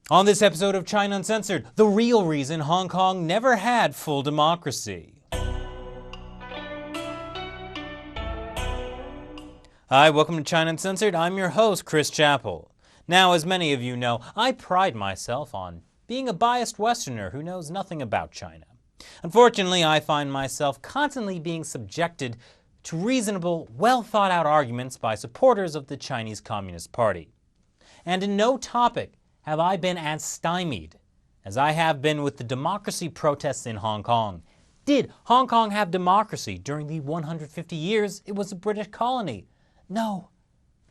On this episode of China Uncensored, the real reason Hong Kong never had full democracy. Hi, welcome to China Uncensored. I'm your host, Chris Chappell. Now, as many of you know, I pride myself on being a biased Westerner who knows nothing about China. Unfortunately, I find myself constantly being subjected to reasonable, well-thought-out arguments by supporters of the Chinese Communist Party. And in no topic have I been as stymied as I have been with the democracy protests in Hong Kong. Did Hong Kong have democracy during the 150 years it was a British colony? No,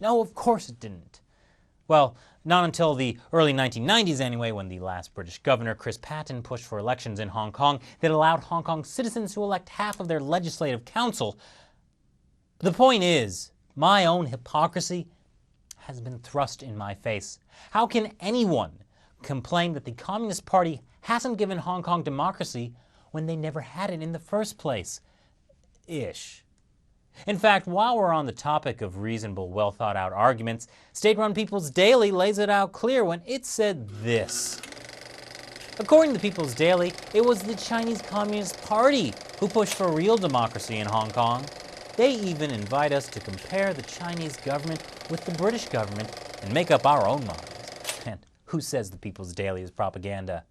of course it didn't. Well, not until the early 1990s anyway, when the last British governor, Chris Patten, pushed for elections in Hong Kong that allowed Hong Kong citizens to elect half of their legislative council. The point is, my own hypocrisy has been thrust in my face. How can anyone complain that the Communist Party hasn't given Hong Kong democracy when they never had it in the first place? Ish. In fact, while we're on the topic of reasonable, well-thought-out arguments, state-run People's Daily lays it out clear when it said this. According to People's Daily, it was the Chinese Communist Party who pushed for real democracy in Hong Kong. They even invite us to compare the Chinese government with the British government and make up our own minds. And who says the People's Daily is propaganda?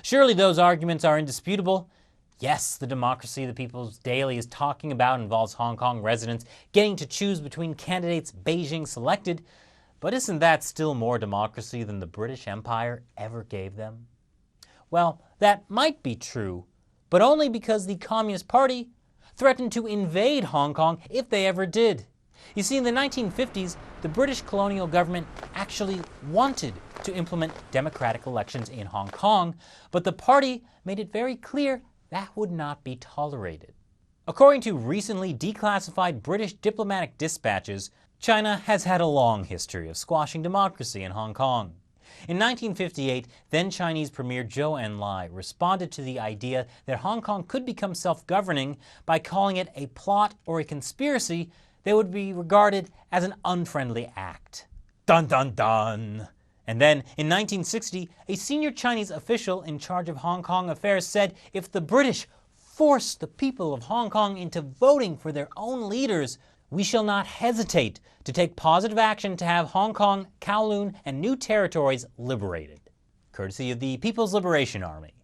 Surely those arguments are indisputable. Yes, the democracy the People's Daily is talking about involves Hong Kong residents getting to choose between candidates Beijing selected, but isn't that still more democracy than the British Empire ever gave them? Well, that might be true, but only because the Communist Party threatened to invade Hong Kong if they ever did. You see, in the 1950s, the British colonial government actually wanted to implement democratic elections in Hong Kong, but the party made it very clear that would not be tolerated. According to recently declassified British diplomatic dispatches, China has had a long history of squashing democracy in Hong Kong. In 1958, then Chinese Premier Zhou Enlai responded to the idea that Hong Kong could become self-governing by calling it a plot or a conspiracy that would be regarded as an unfriendly act. Dun dun dun! And then, in 1960, a senior Chinese official in charge of Hong Kong affairs said if the British force the people of Hong Kong into voting for their own leaders, we shall not hesitate to take positive action to have Hong Kong, Kowloon, and new territories liberated, courtesy of the People's Liberation Army.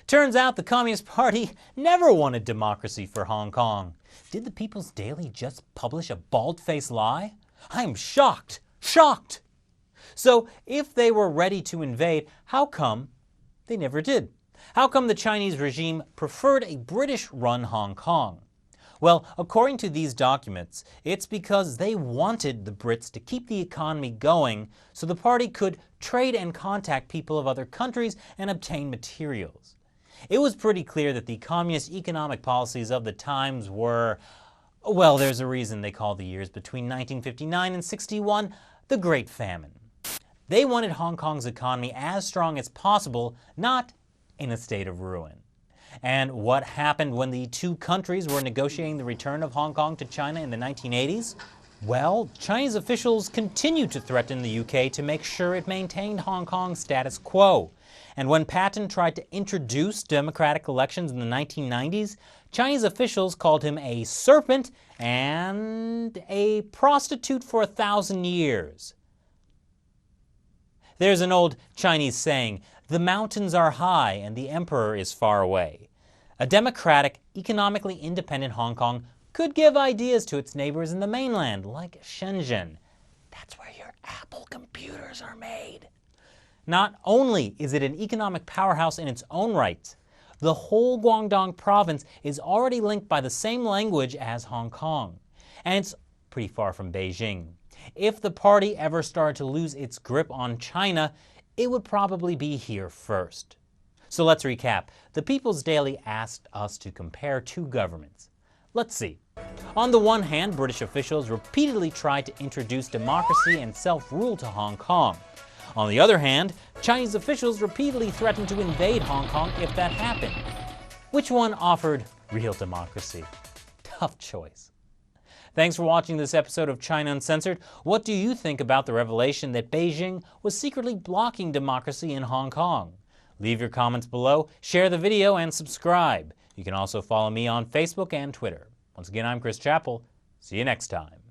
Turns out the Communist Party never wanted democracy for Hong Kong. Did the People's Daily just publish a bald-faced lie? I'm shocked! So, if they were ready to invade, how come they never did? How come the Chinese regime preferred a British-run Hong Kong? Well, according to these documents, it's because they wanted the Brits to keep the economy going so the party could trade and contact people of other countries and obtain materials. It was pretty clear that the communist economic policies of the times were, well, there's a reason they call the years between 1959 and 61 the Great Famine. They wanted Hong Kong's economy as strong as possible, not in a state of ruin. And what happened when the two countries were negotiating the return of Hong Kong to China in the 1980s? Well, Chinese officials continued to threaten the UK to make sure it maintained Hong Kong's status quo. And when Patten tried to introduce democratic elections in the 1990s, Chinese officials called him a serpent and a prostitute for 1,000 years. There's an old Chinese saying, "The mountains are high and the emperor is far away." A democratic, economically independent Hong Kong could give ideas to its neighbors in the mainland, like Shenzhen. That's where your Apple computers are made. Not only is it an economic powerhouse in its own right, the whole Guangdong province is already linked by the same language as Hong Kong, and it's pretty far from Beijing. If the party ever started to lose its grip on China, it would probably be here first. So let's recap. The People's Daily asked us to compare two governments. Let's see. On the one hand, British officials repeatedly tried to introduce democracy and self-rule to Hong Kong. On the other hand, Chinese officials repeatedly threatened to invade Hong Kong if that happened. Which one offered real democracy? Tough choice. Thanks for watching this episode of China Uncensored. What do you think about the revelation that Beijing was secretly blocking democracy in Hong Kong? Leave your comments below, share the video, and subscribe. You can also follow me on Facebook and Twitter. Once again, I'm Chris Chappell. See you next time.